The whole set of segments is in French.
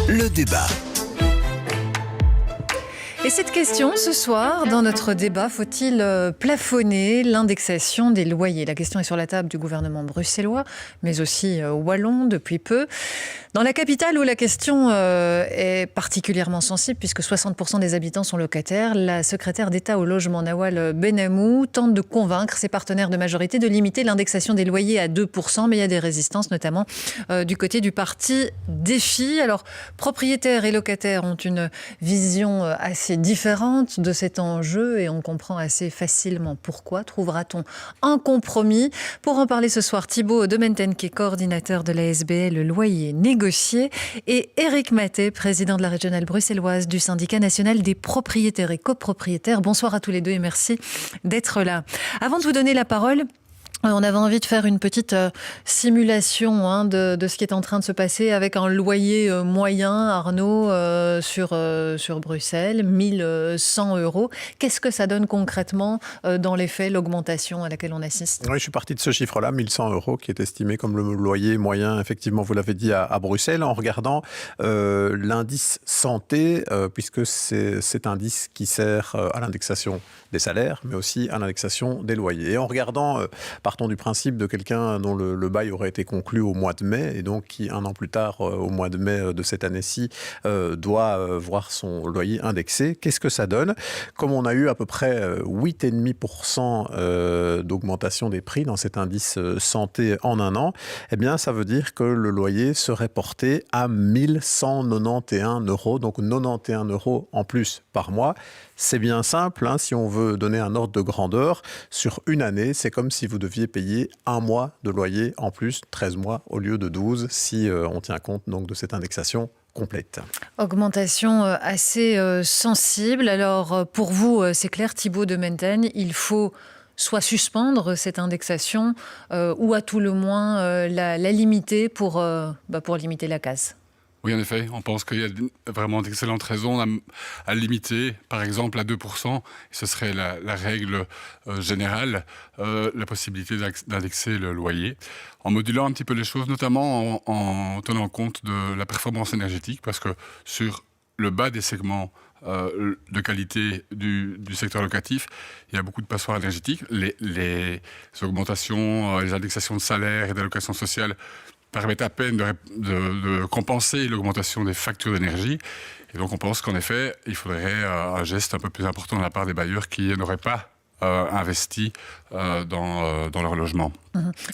Le débat. Et cette question, ce soir, dans notre débat, faut-il plafonner l'indexation des loyers? La question est sur la table du gouvernement bruxellois, mais aussi wallon depuis peu. Dans la capitale, où la question est particulièrement sensible, puisque 60% des habitants sont locataires, la secrétaire d'État au logement, Nawal Benamou, tente de convaincre ses partenaires de majorité de limiter l'indexation des loyers à 2%, mais il y a des résistances, notamment du côté du parti Défi. Alors, propriétaires et locataires ont une vision assez différente de cet enjeu et on comprend assez facilement pourquoi. Trouvera-t-on un compromis? Pour en parler ce soir, Thibaut Dementen, qui est coordinateur de la SBL Loyer Négocié, et Éric Mathey, président de la régionale bruxelloise du syndicat national des propriétaires et copropriétaires. Bonsoir à tous les deux et merci d'être là. Avant de vous donner la parole, on avait envie de faire une petite simulation de ce qui est en train de se passer avec un loyer moyen, Arnaud, sur Bruxelles, 1100 €. Qu'est-ce que ça donne concrètement dans les faits, l'augmentation à laquelle on assiste? Oui, je suis parti de ce chiffre-là, 1100 € qui est estimé comme le loyer moyen, effectivement, vous l'avez dit, à Bruxelles, en regardant l'indice santé, puisque c'est cet indice qui sert à l'indexation des salaires, mais aussi à l'indexation des loyers. Et en regardant, partons du principe de quelqu'un dont le bail aurait été conclu au mois de mai, et donc qui, un an plus tard, au mois de mai de cette année-ci, doit voir son loyer indexé. Qu'est-ce que ça donne? Comme on a eu à peu près 8,5% d'augmentation des prix dans cet indice santé en un an, eh bien, ça veut dire que le loyer serait porté à 1191 €, donc 91 € en plus par mois. C'est bien simple, si on veut donner un ordre de grandeur. Sur une année, c'est comme si vous deviez payer un mois de loyer en plus, 13 mois au lieu de 12, si on tient compte donc de cette indexation complète. Augmentation assez sensible. Alors, pour vous, c'est clair, Thibaut Dementen, il faut soit suspendre cette indexation ou à tout le moins la limiter pour limiter la casse. Oui, en effet, on pense qu'il y a vraiment d'excellentes raisons à limiter, par exemple, à 2%, ce serait la règle générale, la possibilité d'indexer le loyer, en modulant un petit peu les choses, notamment en tenant compte de la performance énergétique, parce que sur le bas des segments de qualité du secteur locatif, il y a beaucoup de passoires énergétiques. Les augmentations, les indexations de salaire et d'allocations sociales permettent à peine de compenser l'augmentation des factures d'énergie. Et donc on pense qu'en effet, il faudrait un geste un peu plus important de la part des bailleurs qui n'auraient pas investi dans leur logement.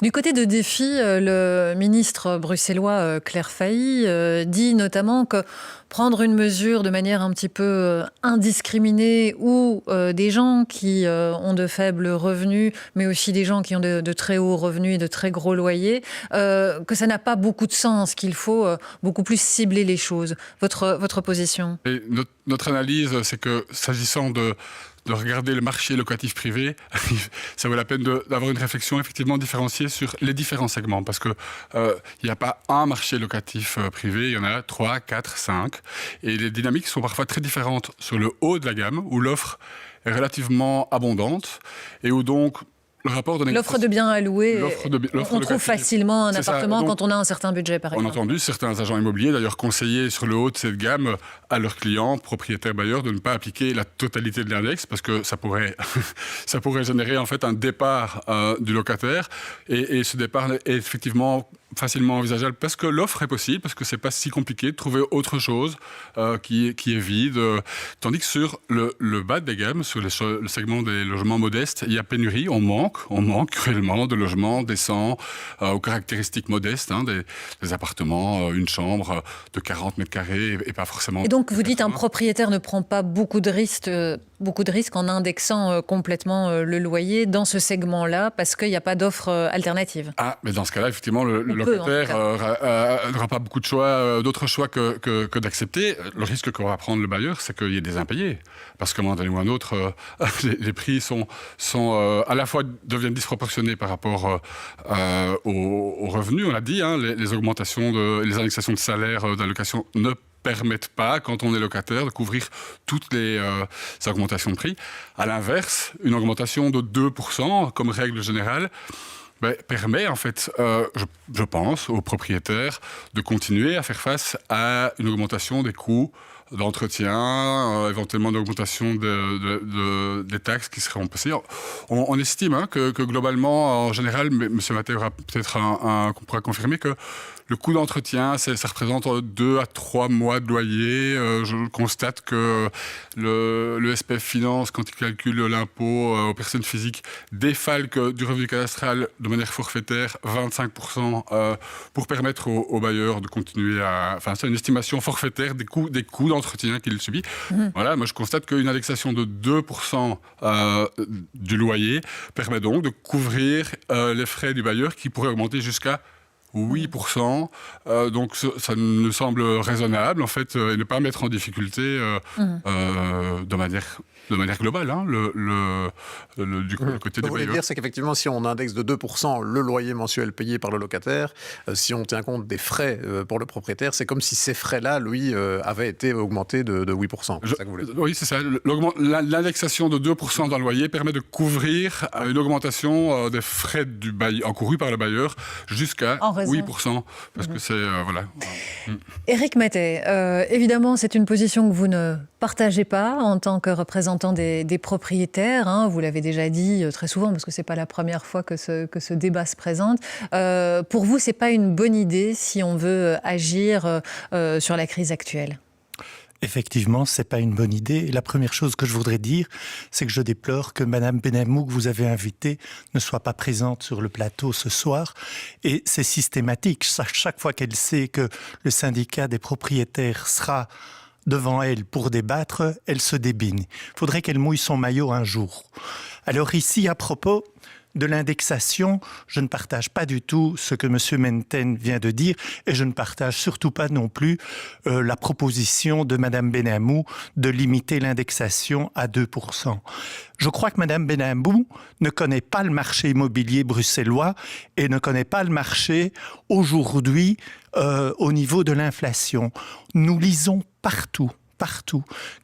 Du côté de Défi, le ministre bruxellois Claire Failly dit notamment que prendre une mesure de manière un petit peu indiscriminée où des gens qui ont de faibles revenus, mais aussi des gens qui ont de très hauts revenus et de très gros loyers, que ça n'a pas beaucoup de sens, qu'il faut beaucoup plus cibler les choses. Votre position? Et notre analyse, c'est que s'agissant de regarder le marché locatif privé, ça vaut la peine d'avoir une réflexion effectivement différenciée sur les différents segments, parce que il n'y a pas un marché locatif privé, il y en a 3, 4, 5, et les dynamiques sont parfois très différentes sur le haut de la gamme, où l'offre est relativement abondante, et où donc l'offre de biens à louer, on trouve facilement un appartement donc, quand on a un certain budget, par exemple. On a entendu certains agents immobiliers d'ailleurs conseiller sur le haut de cette gamme à leurs clients, propriétaires bailleurs, de ne pas appliquer la totalité de l'index, parce que ça pourrait générer en fait un départ du locataire, et ce départ est effectivement facilement envisageable parce que l'offre est possible, parce que c'est pas si compliqué de trouver autre chose qui est vide, tandis que sur le bas de gamme, sur le segment des logements modestes, il y a pénurie, on manque cruellement de logements décents aux caractéristiques modestes, des appartements, une chambre de 40 mètres carrés et pas forcément. Et donc vous dites un propriétaire ne prend pas beaucoup de risques en indexant complètement le loyer dans ce segment-là parce qu'il n'y a pas d'offre alternative. Ah, mais dans ce cas-là, effectivement, le locataire n'aura pas beaucoup de choix, d'autres choix que d'accepter. Le risque que va prendre le bailleur, c'est qu'il y ait des impayés. Parce qu'à un moment donné ou un autre, les prix sont à la fois deviennent disproportionnés par rapport aux revenus. On l'a dit, les augmentations, les indexations de salaire, d'allocation ne permettent pas, quand on est locataire, de couvrir toutes les augmentations de prix. À l'inverse, une augmentation de 2%, comme règle générale, permet en fait, je pense, aux propriétaires de continuer à faire face à une augmentation des coûts d'entretien, éventuellement d'augmentation des taxes qui seront passées. On estime que globalement, en général, mais M. Mattei aura peut-être qu'on pourra confirmer que le coût d'entretien, ça représente 2 à 3 mois de loyer. Je constate que le SPF Finance, quand il calcule l'impôt aux personnes physiques, défalque du revenu cadastral de manière forfaitaire 25% pour permettre aux bailleurs de continuer à... Enfin, c'est une estimation forfaitaire des coûts d'entretien qu'il subit. Voilà, moi je constate qu'une indexation de 2% du loyer permet donc de couvrir les frais du bailleur qui pourraient augmenter jusqu'à 8%, donc ça me semble raisonnable en fait, et ne pas mettre en difficulté de manière globale le côté des vous voulez bailleurs. dire, c'est qu'effectivement, si on indexe de 2% le loyer mensuel payé par le locataire, si on tient compte des frais pour le propriétaire, c'est comme si ces frais-là, lui, avaient été augmentés de 8%. C'est ça que vous voulez dire. Oui, c'est ça. L'indexation de 2% dans le loyer permet de couvrir une augmentation des frais du bail encourus par le bailleur jusqu'à 8%, parce que c'est... voilà. Éric Mattei, évidemment, c'est une position que vous ne partagez pas en tant que représentant des propriétaires. Hein, vous l'avez déjà dit très souvent, parce que ce n'est pas la première fois que ce débat se présente. Pour vous, ce n'est pas une bonne idée si on veut agir sur la crise actuelle? Effectivement, ce n'est pas une bonne idée. Et la première chose que je voudrais dire, c'est que je déplore que Mme Benhamou, que vous avez invitée, ne soit pas présente sur le plateau ce soir. Et c'est systématique. Chaque fois qu'elle sait que le syndicat des propriétaires sera devant elle pour débattre, elle se débine. Il faudrait qu'elle mouille son maillot un jour. Alors ici, à propos de l'indexation, je ne partage pas du tout ce que M. Menten vient de dire et je ne partage surtout pas non plus la proposition de Mme Benhamou de limiter l'indexation à 2%. Je crois que Mme Benhamou ne connaît pas le marché immobilier bruxellois et ne connaît pas le marché aujourd'hui au niveau de l'inflation. Nous lisons partout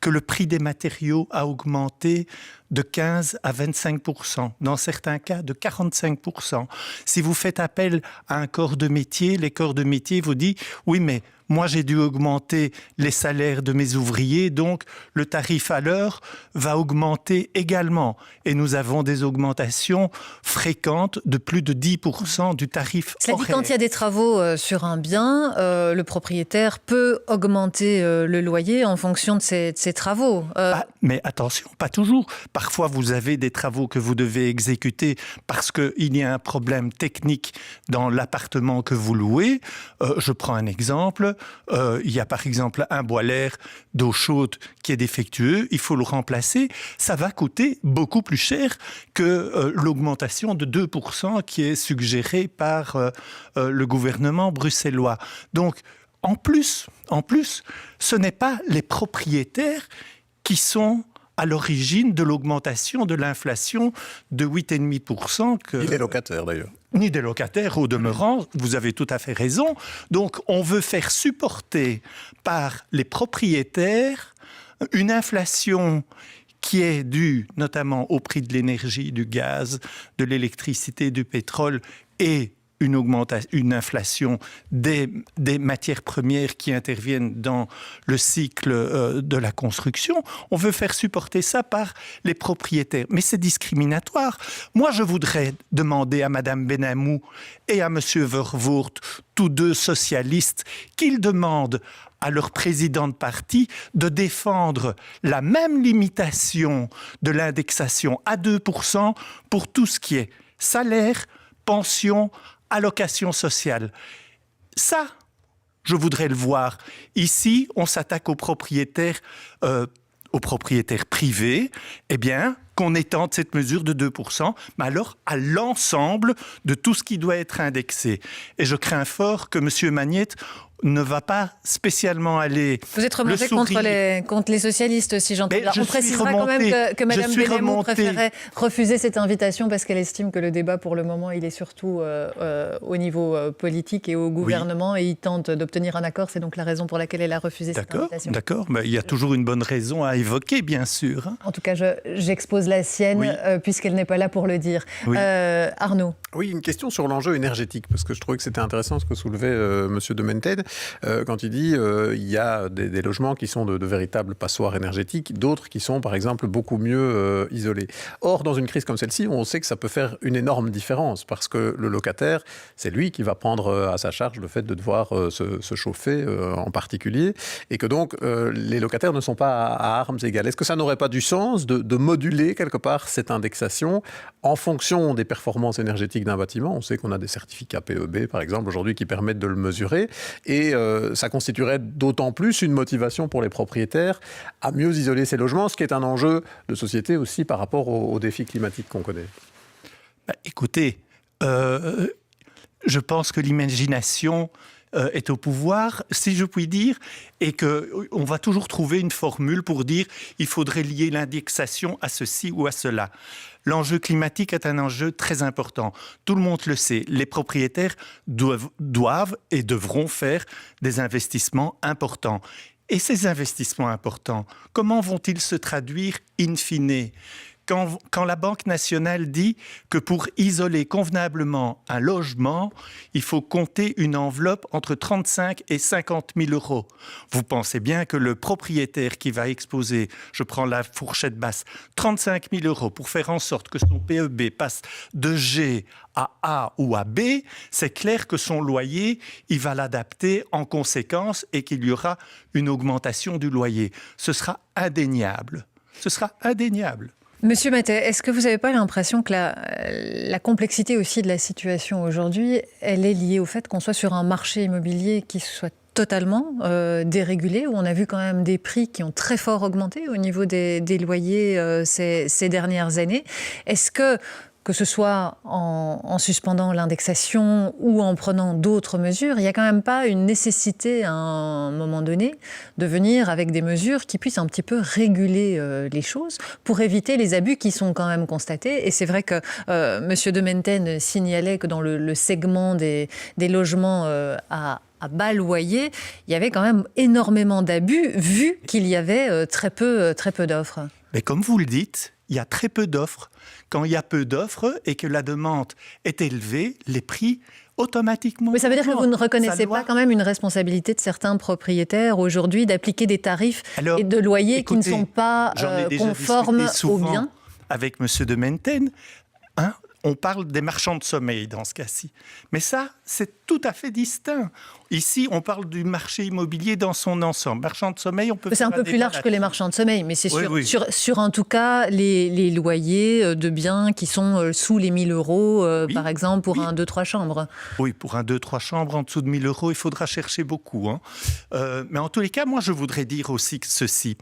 que le prix des matériaux a augmenté de 15 à 25%, dans certains cas de 45%. Si vous faites appel à un corps de métier, les corps de métier vous disent « oui, mais moi j'ai dû augmenter les salaires de mes ouvriers, donc le tarif à l'heure va augmenter également. » Et nous avons des augmentations fréquentes de plus de 10% du tarif Cela horaire. dit, quand il y a des travaux sur un bien, le propriétaire peut augmenter le loyer en fonction de ces travaux. Mais attention, pas toujours. Parfois, vous avez des travaux que vous devez exécuter parce qu'il y a un problème technique dans l'appartement que vous louez. Je prends un exemple. Il y a par exemple un boiler d'eau chaude qui est défectueux. Il faut le remplacer. Ça va coûter beaucoup plus cher que l'augmentation de 2% qui est suggérée par le gouvernement bruxellois. Donc, en plus, ce n'est pas les propriétaires qui sont à l'origine de l'augmentation de l'inflation de 8,5%. Ni les locataires, d'ailleurs. Ni des locataires, au demeurant, vous avez tout à fait raison. Donc, on veut faire supporter par les propriétaires une inflation qui est due notamment au prix de l'énergie, du gaz, de l'électricité, du pétrole et une inflation des matières premières qui interviennent dans le cycle de la construction. On veut faire supporter ça par les propriétaires. Mais c'est discriminatoire. Moi, je voudrais demander à Mme Benhamou et à M. Vervoort, tous deux socialistes, qu'ils demandent à leur président de parti de défendre la même limitation de l'indexation à 2% pour tout ce qui est salaire, pension, allocation sociale. Ça, je voudrais le voir. Ici, on s'attaque aux propriétaires privés. Eh bien, qu'on étende cette mesure de 2%, mais alors à l'ensemble de tout ce qui doit être indexé. Et je crains fort que M. Magnette ne va pas spécialement aller... Vous êtes remonté contre les socialistes, si j'entends bien. On précisera quand même que Mme Benhamou préférait refuser cette invitation parce qu'elle estime que le débat, pour le moment, il est surtout au niveau politique et au gouvernement et il tente d'obtenir un accord. C'est donc la raison pour laquelle elle a refusé cette invitation. D'accord, mais il y a toujours une bonne raison à évoquer, bien sûr. En tout cas, j'expose la sienne puisqu'elle n'est pas là pour le dire. Oui. Arnaud. Oui, une question sur l'enjeu énergétique, parce que je trouvais que c'était intéressant ce que soulevait Monsieur de Mented, quand il dit il y a des logements qui sont de véritables passoires énergétiques, d'autres qui sont par exemple beaucoup mieux isolés. Or, dans une crise comme celle-ci, on sait que ça peut faire une énorme différence, parce que le locataire, c'est lui qui va prendre à sa charge le fait de devoir se chauffer en particulier, et que donc les locataires ne sont pas à armes égales. Est-ce que ça n'aurait pas du sens de moduler quelque part cette indexation en fonction des performances énergétiques d'un bâtiment? On sait qu'on a des certificats PEB, par exemple, aujourd'hui, qui permettent de le mesurer. Et ça constituerait d'autant plus une motivation pour les propriétaires à mieux isoler ces logements, ce qui est un enjeu de société aussi par rapport aux défis climatiques qu'on connaît. Écoutez, je pense que l'imagination est au pouvoir, si je puis dire, et qu'on va toujours trouver une formule pour dire il faudrait lier l'indexation à ceci ou à cela. L'enjeu climatique est un enjeu très important. Tout le monde le sait. Les propriétaires doivent et devront faire des investissements importants. Et ces investissements importants, comment vont-ils se traduire in fine ? Quand la Banque nationale dit que pour isoler convenablement un logement, il faut compter une enveloppe entre 35 et 50 000 euros. Vous pensez bien que le propriétaire qui va exposer, je prends la fourchette basse, 35 000 euros pour faire en sorte que son PEB passe de G à A ou à B, c'est clair que son loyer, il va l'adapter en conséquence et qu'il y aura une augmentation du loyer. Ce sera indéniable. Ce sera indéniable. Monsieur Matet, est-ce que vous n'avez pas l'impression que la complexité aussi de la situation aujourd'hui, elle est liée au fait qu'on soit sur un marché immobilier qui soit totalement dérégulé, où on a vu quand même des prix qui ont très fort augmenté au niveau des loyers ces dernières années. Est-ce que ce soit en suspendant l'indexation ou en prenant d'autres mesures, il n'y a quand même pas une nécessité à un moment donné de venir avec des mesures qui puissent un petit peu réguler les choses pour éviter les abus qui sont quand même constatés. Et c'est vrai que M. de Menten signalait que dans le segment des logements à bas loyer, il y avait quand même énormément d'abus vu qu'il y avait très peu d'offres. Mais comme vous le dites, il y a très peu d'offres. Quand il y a peu d'offres et que la demande est élevée, les prix automatiquement... Mais ça veut dire que vous ne reconnaissez doit... pas quand même une responsabilité de certains propriétaires aujourd'hui d'appliquer des tarifs et de loyers qui ne sont pas conformes aux biens? Avec M. de Menten, on parle des marchands de sommeil dans ce cas-ci. Mais ça, c'est tout à fait distinct. Ici, on parle du marché immobilier dans son ensemble. Marchands de sommeil, on peut... C'est un peu plus large que les marchands de sommeil, mais c'est sur en tout cas les loyers de biens qui sont sous les 1 000 euros, par exemple, pour un 2-3 chambres. Oui, pour un 2-3 chambres, en dessous de 1 000 euros, il faudra chercher beaucoup. Mais en tous les cas, moi, je voudrais dire aussi ceci.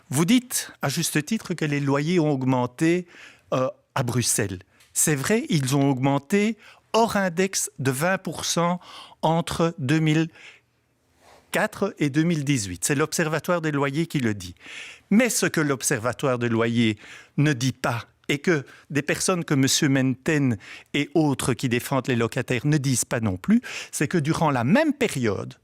Vous dites, à juste titre, que les loyers ont augmenté à Bruxelles. C'est vrai, ils ont augmenté hors index de 20% entre 2004 et 2018. C'est l'Observatoire des loyers qui le dit. Mais ce que l'Observatoire des loyers ne dit pas, et que des personnes comme M. Menten et autres qui défendent les locataires ne disent pas non plus, c'est que durant la même période,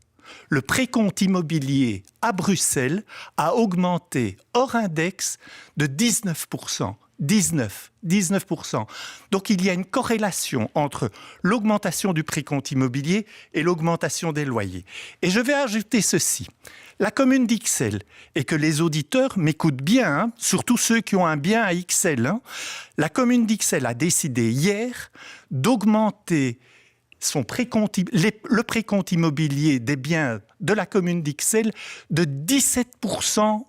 le précompte immobilier à Bruxelles a augmenté hors index de 19%. 19%. Donc il y a une corrélation entre l'augmentation du précompte immobilier et l'augmentation des loyers. Et je vais ajouter ceci. La commune d'Ixelles, et que les auditeurs m'écoutent bien, surtout ceux qui ont un bien à Ixelles, la commune d'Ixelles a décidé hier d'augmenter le précompte immobilier des biens de la commune d'Ixelles de 17%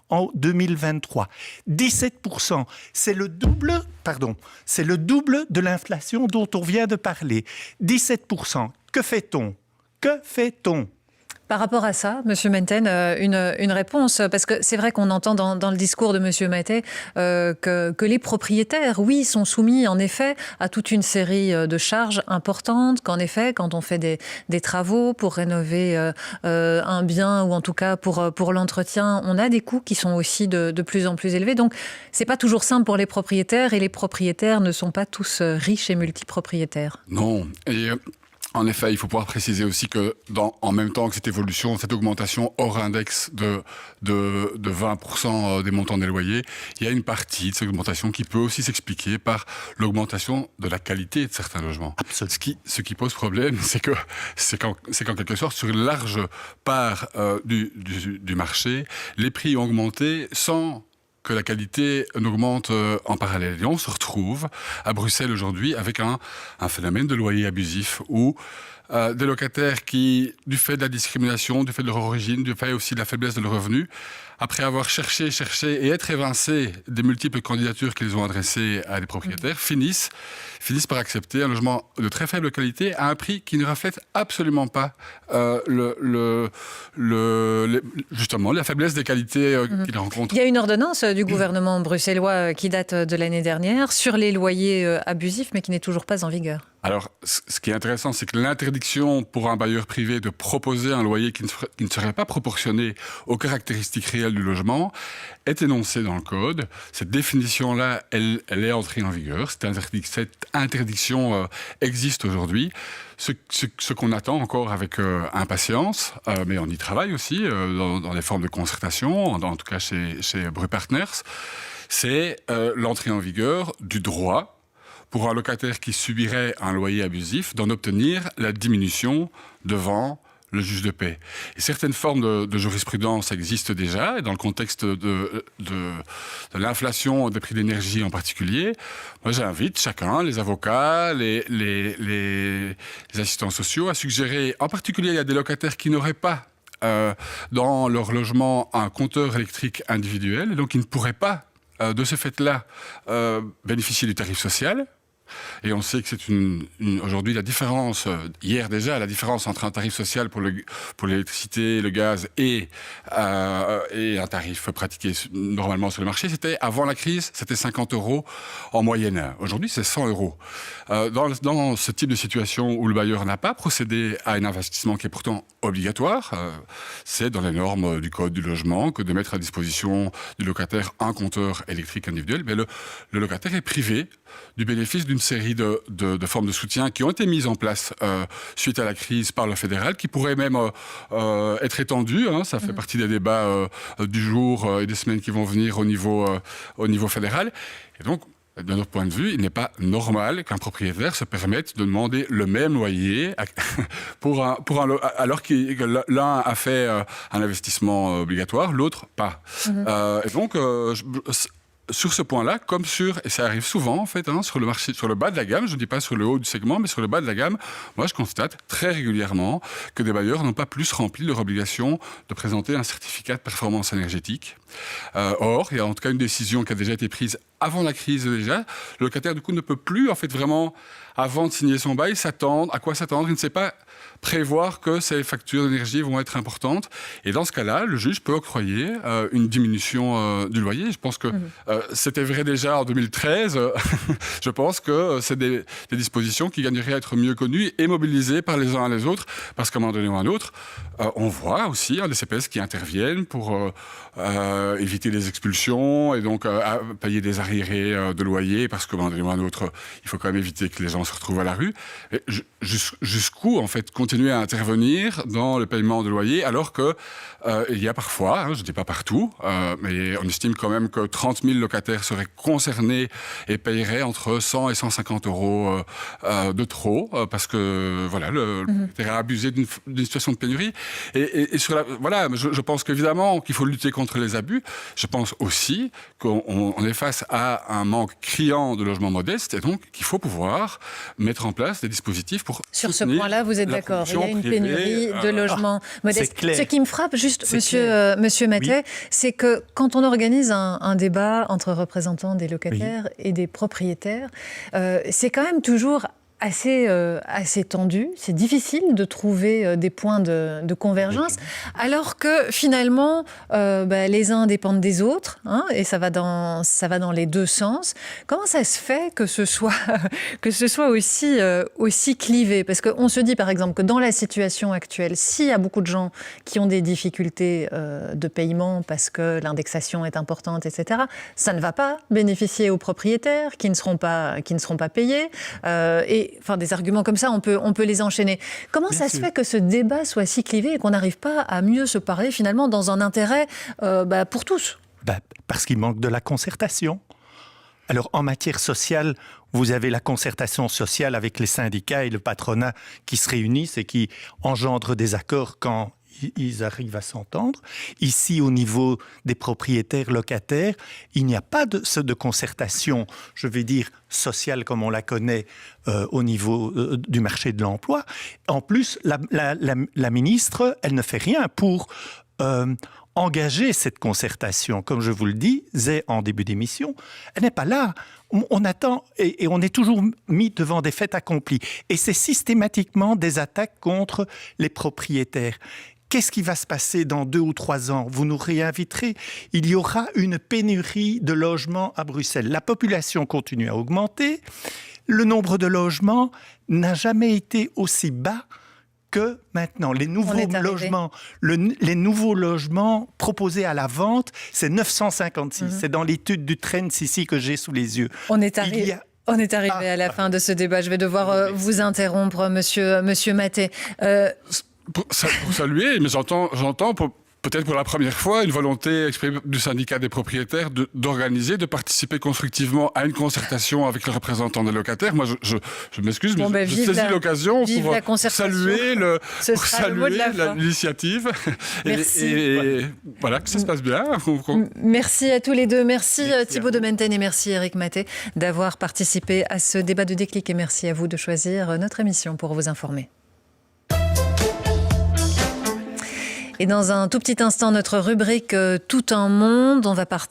en 2023. 17%, c'est le double de l'inflation dont on vient de parler. 17%. Que fait-on? Par rapport à ça, M. Menten, une réponse, parce que c'est vrai qu'on entend dans le discours de M. Matet que les propriétaires, oui, sont soumis en effet à toute une série de charges importantes, qu'en effet, quand on fait des travaux pour rénover un bien ou en tout cas pour l'entretien, on a des coûts qui sont aussi de plus en plus élevés. Donc, c'est pas toujours simple pour les propriétaires et les propriétaires ne sont pas tous riches et multipropriétaires. Non, et En effet, il faut pouvoir préciser aussi que en même temps que cette évolution, cette augmentation hors index de 20% des montants des loyers, il y a une partie de cette augmentation qui peut aussi s'expliquer par l'augmentation de la qualité de certains logements. Absolument. Ce qui pose problème, c'est qu'en quelque sorte, sur une large part du marché, les prix ont augmenté sans que la qualité n'augmente en parallèle. Et on se retrouve à Bruxelles aujourd'hui avec un phénomène de loyer abusif où des locataires qui, du fait de la discrimination, du fait de leur origine, du fait aussi de la faiblesse de leurs revenus, après avoir cherché et être évincés des multiples candidatures qu'ils ont adressées à des propriétaires, finissent par accepter un logement de très faible qualité à un prix qui ne reflète absolument pas justement la faiblesse des qualités qu'ils rencontrent. Il y a une ordonnance du gouvernement bruxellois qui date de l'année dernière sur les loyers abusifs, mais qui n'est toujours pas en vigueur. Alors, ce qui est intéressant, c'est que l'interdiction pour un bailleur privé de proposer un loyer qui ne serait pas proportionné aux caractéristiques réelles du logement est énoncée dans le code. Cette définition-là, elle est entrée en vigueur. Cette interdiction existe aujourd'hui. Ce qu'on attend encore avec impatience, mais on y travaille aussi dans des formes de concertation, en tout cas chez Bru Partners, c'est l'entrée en vigueur du droit pour un locataire qui subirait un loyer abusif, d'en obtenir la diminution devant le juge de paix. Et certaines formes de jurisprudence existent déjà, et dans le contexte de l'inflation des prix d'énergie en particulier, moi j'invite chacun, les avocats, les assistants sociaux, à suggérer, en particulier à des locataires qui n'auraient pas dans leur logement un compteur électrique individuel, et donc qui ne pourraient pas, de ce fait-là, bénéficier du tarif social. Et on sait que c'est aujourd'hui la différence, hier déjà, la différence entre un tarif social pour l'électricité, le gaz et un tarif pratiqué normalement sur le marché, c'était, avant la crise, c'était 50 € en moyenne. Aujourd'hui, c'est 100 €. Dans ce type de situation où le bailleur n'a pas procédé à un investissement qui est pourtant obligatoire, c'est dans les normes du Code du logement que de mettre à disposition du locataire un compteur électrique individuel, mais le locataire est privé du bénéfice d'une série de formes de soutien qui ont été mises en place suite à la crise par le fédéral, qui pourraient même être étendues. Ça fait partie des débats du jour et des semaines qui vont venir au niveau fédéral. Et donc, de notre point de vue, il n'est pas normal qu'un propriétaire se permette de demander le même loyer alors que l'un a fait un investissement obligatoire, l'autre pas. Et donc, sur ce point-là, et ça arrive souvent en fait, sur le marché, sur le bas de la gamme, je ne dis pas sur le haut du segment, mais sur le bas de la gamme, moi je constate très régulièrement que des bailleurs n'ont pas plus rempli leur obligation de présenter un certificat de performance énergétique. Or, il y a en tout cas une décision qui a déjà été prise avant la crise déjà. Le locataire du coup ne peut plus en fait vraiment, avant de signer son bail, s'attendre. À quoi s'attendre? Il ne sait pas prévoir que ces factures d'énergie vont être importantes. Et dans ce cas-là, le juge peut octroyer une diminution du loyer. Je pense que c'était vrai déjà en 2013. Je pense que c'est des dispositions qui gagneraient à être mieux connues et mobilisées par les uns et les autres, parce qu'à un moment donné ou à un autre, on voit aussi des CPS qui interviennent pour éviter les expulsions et donc payer des arriérés de loyer, parce qu'à un moment donné ou à un autre, il faut quand même éviter que les gens se retrouvent à la rue. Et jusqu'où, en fait, continuer à intervenir dans le paiement de loyer, alors que il y a parfois, je ne dis pas partout, mais on estime quand même que 30 000 locataires seraient concernés et paieraient entre 100 et 150 € de trop, parce que voilà, le locataire a abusé d'une situation de pénurie. Et je pense qu'évidemment qu'il faut lutter contre les abus. Je pense aussi qu'on est face à un manque criant de logements modestes, et donc qu'il faut pouvoir mettre en place des dispositifs pour sur ce point-là, vous êtes d'accord? Il y a une pénurie de logements modestes. Ce qui me frappe, juste, Monsieur Matet, c'est que quand on organise un débat entre représentants des locataires et des propriétaires, c'est quand même toujours assez tendu. C'est difficile de trouver des points de convergence, alors que finalement, les uns dépendent des autres, et ça va dans les deux sens. Comment ça se fait que ce soit aussi clivé? Parce qu'on se dit, par exemple, que dans la situation actuelle, s'il y a beaucoup de gens qui ont des difficultés de paiement parce que l'indexation est importante, etc., ça ne va pas bénéficier aux propriétaires qui ne seront pas payés. Et des arguments comme ça, on peut les enchaîner. Comment Bien ça se sûr. fait que ce débat soit si clivé et qu'on n'arrive pas à mieux se parler finalement dans un intérêt pour tous? Parce qu'il manque de la concertation. Alors, en matière sociale, vous avez la concertation sociale avec les syndicats et le patronat qui se réunissent et qui engendrent des accords quand ils arrivent à s'entendre. Ici, au niveau des propriétaires locataires, il n'y a pas de concertation, je vais dire, sociale comme on la connaît au niveau du marché de l'emploi. En plus, la ministre, elle ne fait rien pour engager cette concertation. Comme je vous le disais en début d'émission, elle n'est pas là. On attend et on est toujours mis devant des faits accomplis. Et c'est systématiquement des attaques contre les propriétaires. Qu'est-ce qui va se passer dans 2 ou 3 ans? Vous nous réinviterez. Il y aura une pénurie de logements à Bruxelles. La population continue à augmenter. Le nombre de logements n'a jamais été aussi bas que maintenant. Les nouveaux logements proposés à la vente, c'est 956. C'est dans l'étude du Trends ici que j'ai sous les yeux. On est arrivé à la fin de ce débat. Je vais devoir vous interrompre, monsieur Maté. Pour saluer, mais j'entends peut-être pour la première fois une volonté exprimée du syndicat des propriétaires d'organiser, de participer constructivement à une concertation avec les représentants des locataires. Moi, je m'excuse, mais je saisis l'occasion pour saluer l'initiative et voilà, que ça se passe bien. Merci à tous les deux. Merci Thibaut de Menten et merci Éric Maté d'avoir participé à ce débat de Déclic et merci à vous de choisir notre émission pour vous informer. Et dans un tout petit instant, notre rubrique Tout un monde, on va partir